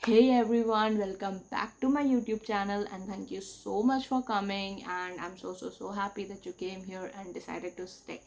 Hey everyone, welcome back to my YouTube channel and thank you so much for coming, and I'm so happy that you came here and decided to stay.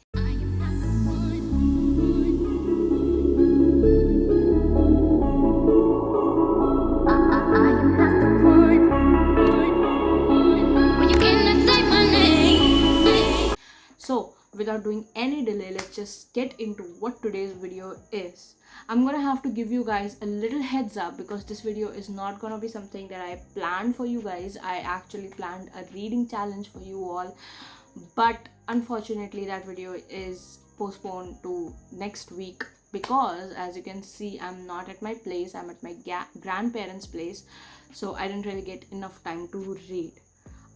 So without doing any delay, let's just get into what today's video is. I'm gonna have to give you guys a little heads up because this video is not gonna be something that I planned for you guys. I actually planned a reading challenge for you all, but unfortunately that video is postponed to next week because, as you can see, I'm not at my place. I'm at my grandparents' place, so I didn't really get enough time to read.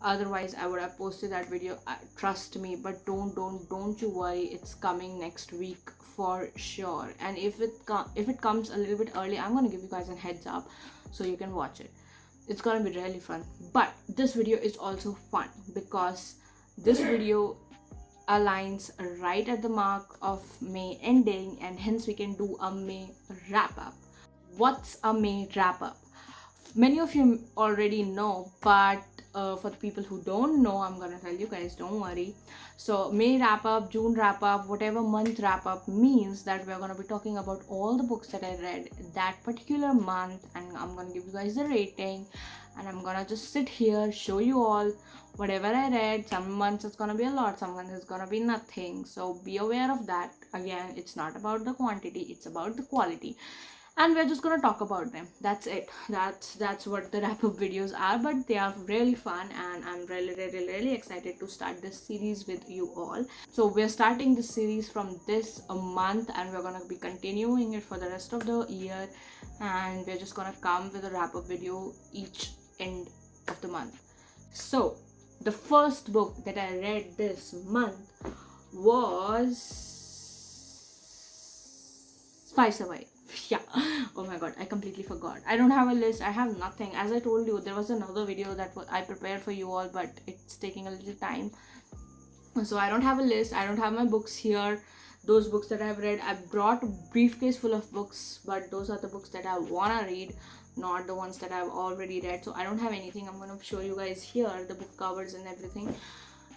Otherwise I would have posted that video, trust me. But don't you worry, it's coming next week for sure. And if it comes a little bit early, I'm gonna give you guys a heads up so you can watch it. It's gonna be really fun. But this video is also fun because this video aligns right at the mark of May ending, and hence we can do a May wrap up. What's a May wrap up? Many of you already know, but for the people who don't know, I'm gonna tell you guys, don't worry. So May wrap up, June wrap up, whatever month wrap up means that we're gonna be talking about all the books that I read that particular month, and I'm gonna give you guys the rating, and I'm gonna just sit here, show you all whatever I read. Some months it's gonna be a lot, some months it's gonna be nothing, so be aware of that. Again, it's not about the quantity, it's about the quality, and we're just gonna talk about them. That's it. That's what the wrap-up videos are, but they are really fun, and I'm really excited to start this series with you all. So we're starting this series from this month, and we're gonna be continuing it for the rest of the year, and we're just gonna come with a wrap-up video each end of the month. So the first book that I read this month was Five Survive. Yeah. Oh my god, I completely forgot. I don't have a list, I have nothing. As I told you, there was another video that I prepared for you all, but it's taking a little time, so I don't have a list. I don't have my books here, those books that I've read. I brought a briefcase full of books, but those are the books that I wanna read, not the ones that I've already read. So I don't have anything. I'm gonna show you guys here the book covers and everything.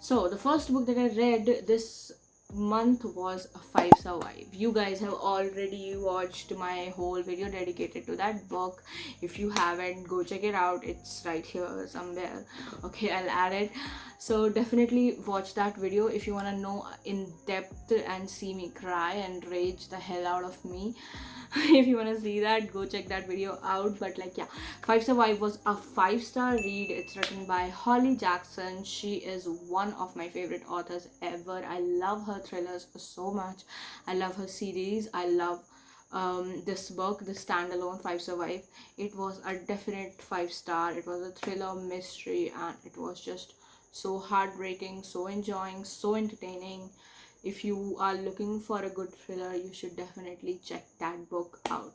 So the first book that I read this month was Five Survive. You guys have already watched my whole video dedicated to that book. If you haven't, go check it out. It's right here somewhere. Okay, I'll add it. So definitely watch that video if you want to know in depth and see me cry and rage the hell out of me. If you want to see that, go check that video out. But like, yeah, Five Survive was a 5-star read. It's written by Holly Jackson. She is one of my favorite authors ever. I love her thrillers so much. I love her series. I love this book, the standalone Five Survive. It was a definite 5-star. It was a thriller mystery, and it was just so heartbreaking, so enjoying, so entertaining. If you are looking for a good thriller, you should definitely check that book out.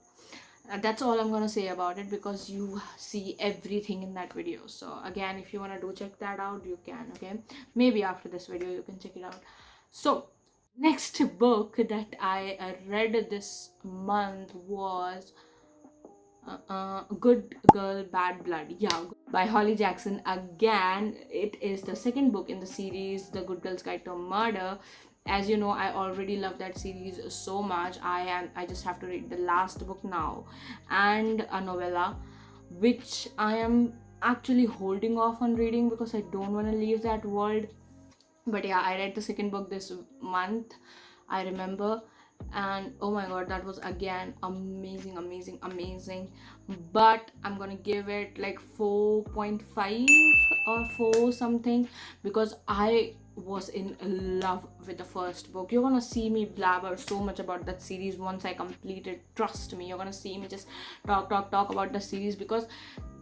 That's all I'm gonna say about it because you see everything in that video. So again, if you want to do check that out, you can. Okay, maybe after this video you can check it out. So next book that I read this month was Good Girl Bad Blood. Yeah, by Holly Jackson. Again, it is the second book in the series, The Good Girl's Guide to Murder. As you know, I already love that series so much. I just have to read the last book now, and a novella which I am actually holding off on reading because I don't want to leave that world. But yeah, I read the second book this month, I remember, and oh my god, that was again amazing. But I'm gonna give it like 4.5 or 4 something because I was in love with the first book. You're gonna see me blabber so much about that series once I complete it. Trust me, you're gonna see me just talk about the series because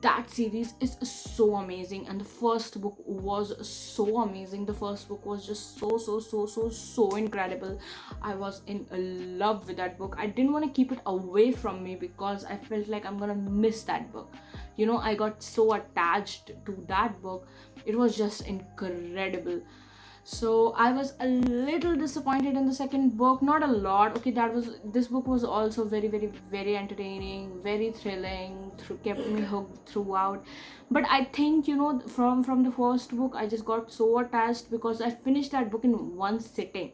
that series is so amazing, and the first book was so amazing. The first book was just so incredible. I was in love with that book. I didn't want to keep it away from me because I felt like I'm gonna miss that book. You know, I got so attached to that book. It was just incredible. So I was a little disappointed in the second book, not a lot. Okay, this book was also very, very, very entertaining, very thrilling, kept me hooked throughout. But I think, you know, from the first book, I just got so attached because I finished that book in one sitting.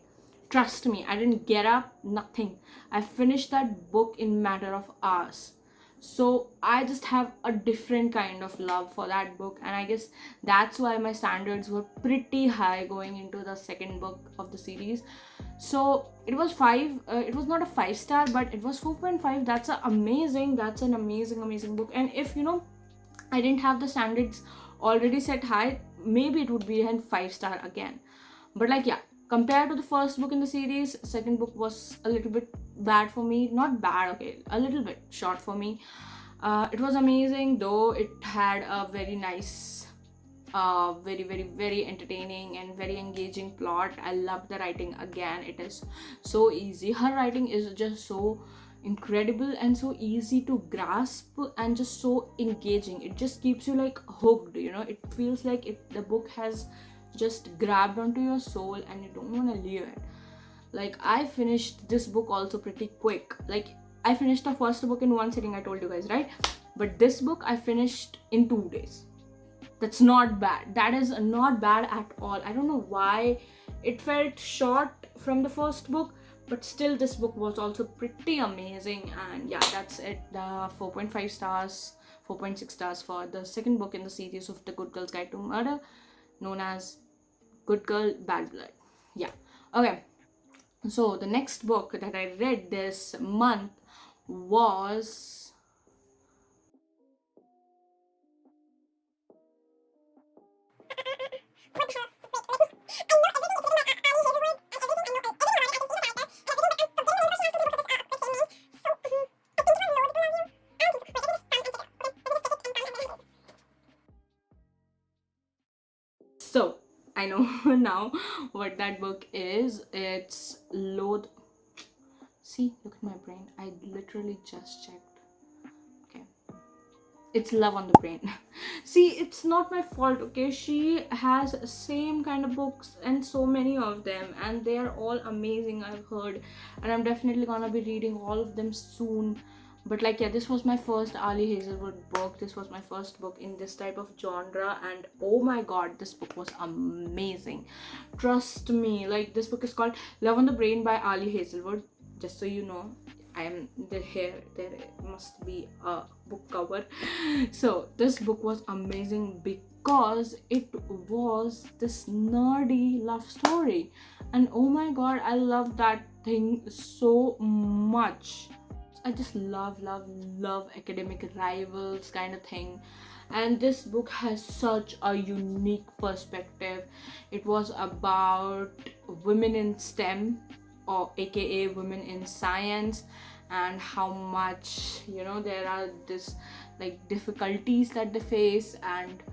Trust me, I didn't get up, nothing. I finished that book in matter of hours. So I just have a different kind of love for that book, and I guess that's why my standards were pretty high going into the second book of the series. So it was it was not a 5 star, but it was 4.5. That's an amazing book. And if, you know, I didn't have the standards already set high, maybe it would be a 5 star again. But like, yeah, compared to the first book in the series, second book was a little bit bad for me. Not bad, okay, a little bit short for me. It was amazing, though. It had a very nice, very entertaining and very engaging plot. I love the writing. Again, it is so easy. Her writing is just so incredible and so easy to grasp and just so engaging. It just keeps you like hooked, you know. It feels like the book has just grabbed onto your soul and you don't want to leave it. Like, I finished this book also pretty quick. Like, I finished the first book in one sitting, I told you guys, right? But this book I finished in 2 days. That's not bad. That is not bad at all. I don't know why it felt short from the first book, but still this book was also pretty amazing. And yeah, that's it. The 4.5 stars, 4.6 stars for the second book in the series of The Good Girl's Guide to Murder, known as Good Girl, Bad Blood. Yeah. Okay. So the next book that I read this month was so I know now what that book is. It's Loathe. See, look at my brain. I literally just checked. Okay. It's Love on the Brain. See, it's not my fault, okay? She has same kind of books and so many of them, and they are all amazing, I've heard. And I'm definitely gonna be reading all of them soon. But like, yeah, this was my first Ali Hazelwood book. This was my first book in this type of genre, and oh my god, this book was amazing. Trust me. Like, this book is called Love on the Brain by Ali Hazelwood. Just so you know, there must be a book cover. So this book was amazing because it was this nerdy love story, and oh my god, I love that thing so much. I just love academic rivals kind of thing. And this book has such a unique perspective. It was about women in STEM, or aka women in science, and how much, you know, there are this like difficulties that they face, and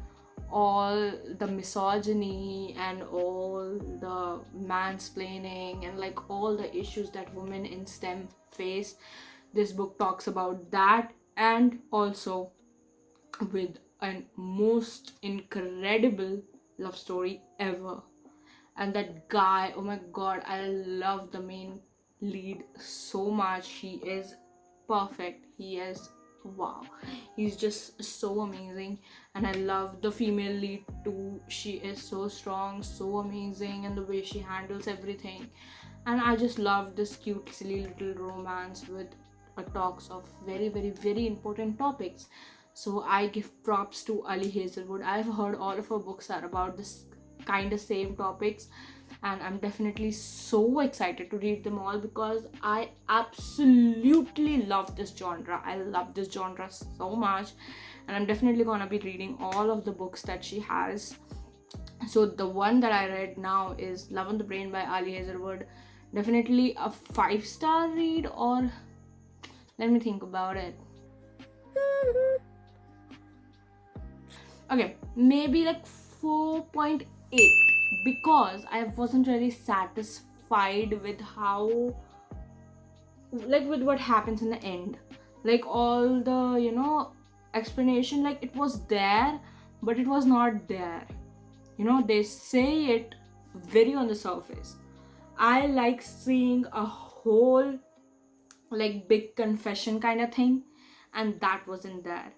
all the misogyny and all the mansplaining and like all the issues that women in STEM face. This book talks about that, and also with a most incredible love story ever. And that guy, oh my god, I love the main lead so much. He is perfect. He is, wow, he's just so amazing. And I love the female lead too. She is so strong, so amazing, and the way she handles everything. And I just love this cute silly little romance with a talks of very important topics. So I give props to Ali Hazelwood. I've heard all of her books are about this kind of same topics, and I'm definitely so excited to read them all because I absolutely love this genre. I love this genre so much, and I'm definitely gonna be reading all of the books that she has. So the one that I read now is Love on the Brain by Ali Hazelwood. Definitely a 5-star read, or let me think about it. Okay, maybe like 4.8, because I wasn't really satisfied with how, like, with what happens in the end. Like, all the, you know, explanation, like, it was there, but it was not there. You know, they say it, very on the surface. I like seeing a whole like big confession kind of thing, and that wasn't there.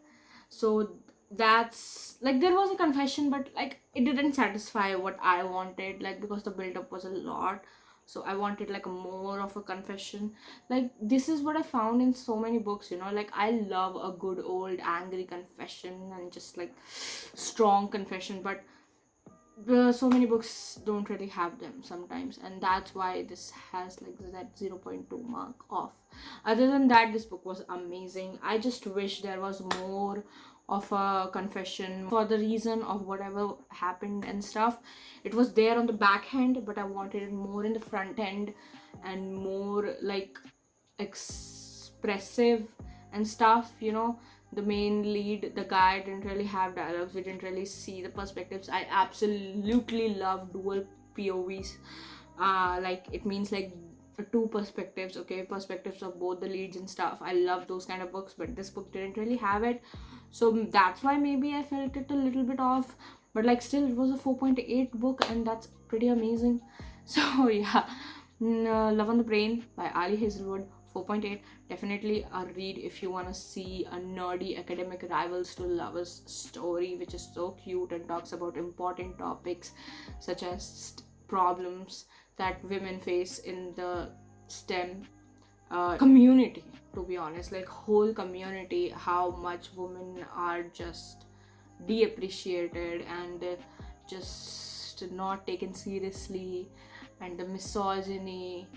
So that's like, there was a confession, but like it didn't satisfy what I wanted, like because the build up was a lot. So I wanted like a more of a confession. Like this is what I found in so many books, you know, like I love a good old angry confession and just like strong confession, but so many books don't really have them sometimes, and that's why this has like that 0.2 mark off. Other than that, this book was amazing. I just wish there was more of a confession for the reason of whatever happened and stuff. It was there on the back end, but I wanted it more in the front end and more like expressive and stuff, you know. The main lead, the guy, didn't really have dialogues. We didn't really see the perspectives. I absolutely love dual POVs. Like it means like two perspectives, okay, perspectives of both the leads and stuff. I love those kind of books, but this book didn't really have it. So that's why maybe I felt it a little bit off, but like still it was a 4.8 book, and that's pretty amazing. So yeah, Love on the Brain by Ali Hazelwood, 4.8. Definitely a read if you want to see a nerdy academic rivals to lovers story, which is so cute and talks about important topics such as problems that women face in the STEM community. To be honest, like whole community, how much women are just de-appreciated and just not taken seriously, and the misogyny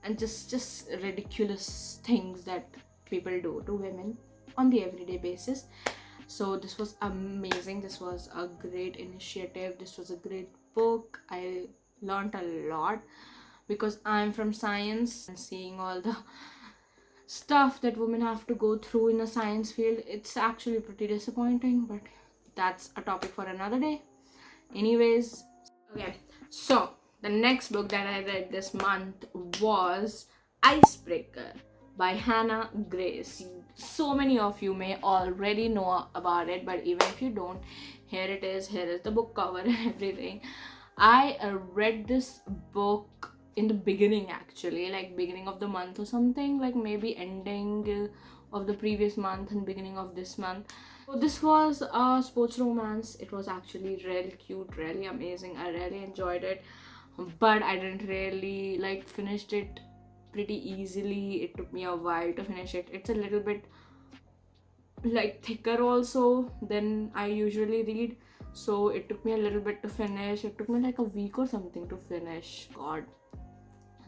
and just ridiculous things that people do to women on the everyday basis. So this was amazing. This was a great initiative. This was a great book. I learned a lot because I'm from science, and seeing all the stuff that women have to go through in a science field, it's actually pretty disappointing, but that's a topic for another day. Anyways, okay, so the next book that I read this month was Icebreaker by Hannah Grace. So many of you may already know about it, but even if you don't, here it is. Here is the book cover and everything. I read this book in the beginning, actually, like beginning of the month or something, like maybe ending of the previous month and beginning of this month. So this was a sports romance. It was actually really cute, really amazing. I really enjoyed it, but I didn't really like finished it pretty easily. It took me a while to finish it. It's a little bit like thicker also than I usually read, so it took me a little bit to finish. It took me like a week or something to finish. God,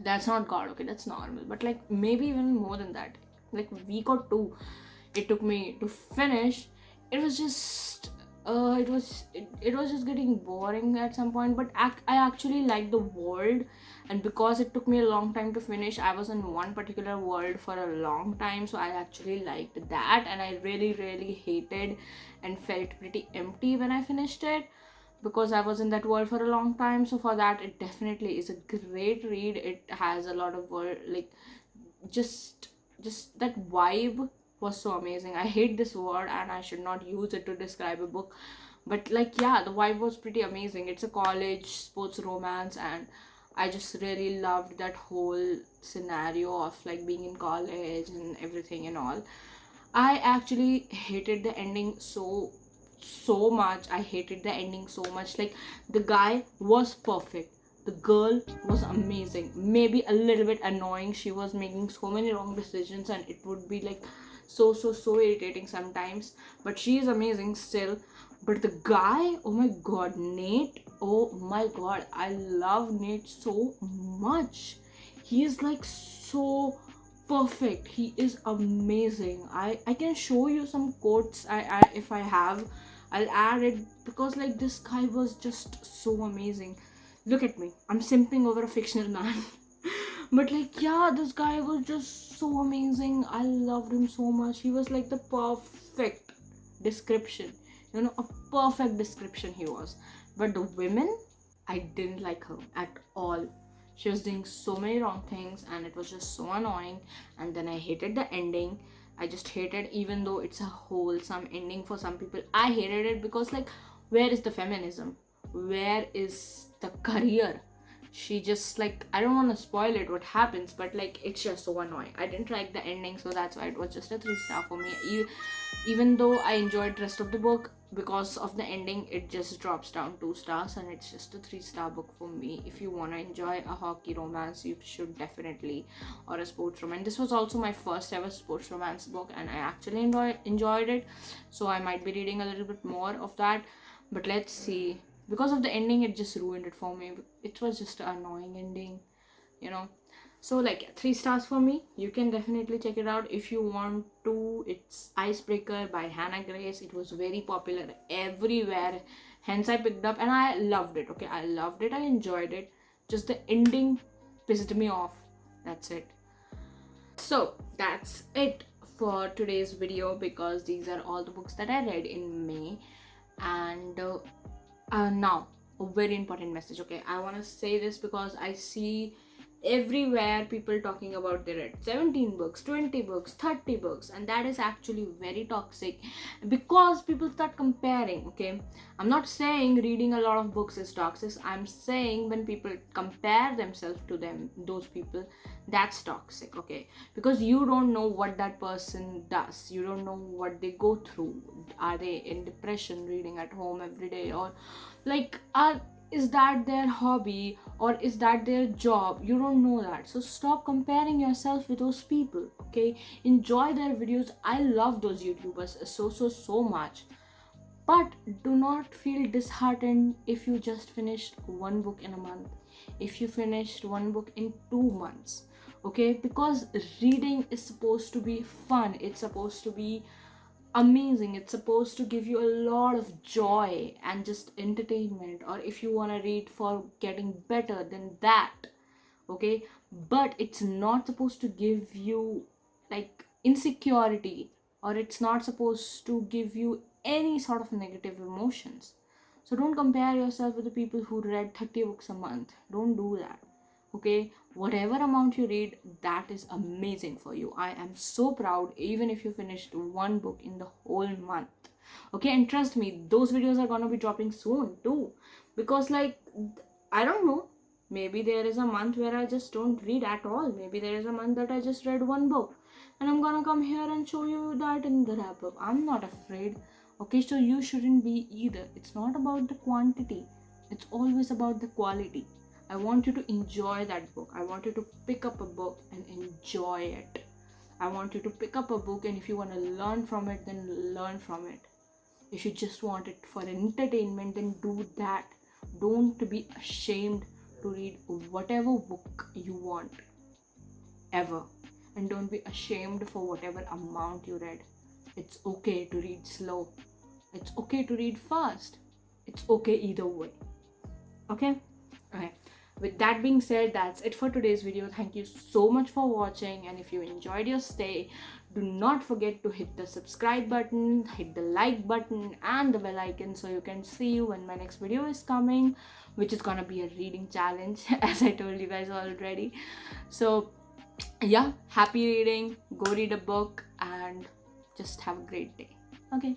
that's not God, okay, that's normal, but like maybe even more than that, like a week or two it took me to finish. It was just it was just getting boring at some point, but I actually liked the world, and because it took me a long time to finish, I was in one particular world for a long time, so I actually liked that, and I really hated and felt pretty empty when I finished it because I was in that world for a long time. So for that, it definitely is a great read. It has a lot of world, like just that vibe was so amazing. I hate this word and I should not use it to describe a book, but like yeah, the vibe was pretty amazing. It's a college sports romance, and I just really loved that whole scenario of like being in college and everything and all. I actually hated the ending so much. I hated the ending so much. Like the guy was perfect, the girl was amazing, maybe a little bit annoying. She was making so many wrong decisions and it would be like so irritating sometimes, but she is amazing still. But the guy, oh my god, Nate, oh my god, I love Nate so much. He is like so perfect. He is amazing. I can show you some quotes. I if I have, I'll add it, because like this guy was just so amazing. Look at me, I'm simping over a fictional man. But like yeah, this guy was just so amazing. I loved him so much. He was like the perfect description, you know, a perfect description he was. But the women, I didn't like her at all. She was doing so many wrong things and it was just so annoying. And then I hated the ending. I just hated, even though it's a wholesome ending for some people, I hated it because like, where is the feminism? Where is the career. She just like, I don't want to spoil it what happens, but like it's just so annoying. I didn't like the ending, so that's why it was just a 3 star for me. Even though I enjoyed rest of the book, because of the ending it just drops down 2 stars, and it's just a 3 star book for me. If you want to enjoy a hockey romance, you should definitely, or a sports romance. This was also my first ever sports romance book, and I actually enjoyed it, so I might be reading a little bit more of that. But let's see, because of the ending it just ruined it for me. It was just an annoying ending, you know. So like 3 stars for me. You can definitely check it out if you want to. It's Icebreaker by Hannah Grace. It was very popular everywhere, hence I picked up, and I loved it. Okay, I loved it, I enjoyed it. Just the ending pissed me off. That's it. So that's it for today's video, because these are all the books that I read in May. And now a very important message. Okay, I want to say this because I see everywhere people talking about they read 17 books, 20 books, 30 books, and that is actually very toxic, because people start comparing. Okay, I'm not saying reading a lot of books is toxic. I'm saying when people compare themselves to those people, that's toxic. Okay, because you don't know what that person does, you don't know what they go through. Are they in depression reading at home every day, or like is that their hobby, or is that their job? You don't know that. So stop comparing yourself with those people. Okay, enjoy their videos. I love those YouTubers so much, but do not feel disheartened if you just finished one book in a month, if you finished one book in 2 months. Okay, because reading is supposed to be fun, it's supposed to be amazing, it's supposed to give you a lot of joy and just entertainment. Or if you want to read for getting better, than that. Okay, but it's not supposed to give you like insecurity, or it's not supposed to give you any sort of negative emotions. So don't compare yourself with the people who read 30 books a month. Don't do that. Okay, whatever amount you read, that is amazing for you. I am so proud even if you finished one book in the whole month. Okay, and trust me, those videos are gonna be dropping soon too, because like, I don't know, maybe there is a month where I just don't read at all. Maybe there is a month that I just read one book, and I'm gonna come here and show you that in the wrap up. I'm not afraid. Okay, so you shouldn't be either. It's not about the quantity, it's always about the quality. I want you to enjoy that book. I want you to pick up a book and enjoy it. I want you to pick up a book, and if you want to learn from it, then learn from it. If you just want it for entertainment, then do that. Don't be ashamed to read whatever book you want, ever. And don't be ashamed for whatever amount you read. It's okay to read slow. It's okay to read fast. It's okay either way. Okay? Okay. With that being said, that's it for today's video. Thank you so much for watching, and if you enjoyed your stay, do not forget to hit the subscribe button, hit the like button and the bell icon, so you can see when my next video is coming, which is gonna be a reading challenge as I told you guys already. So yeah, happy reading, go read a book, and just have a great day. Okay.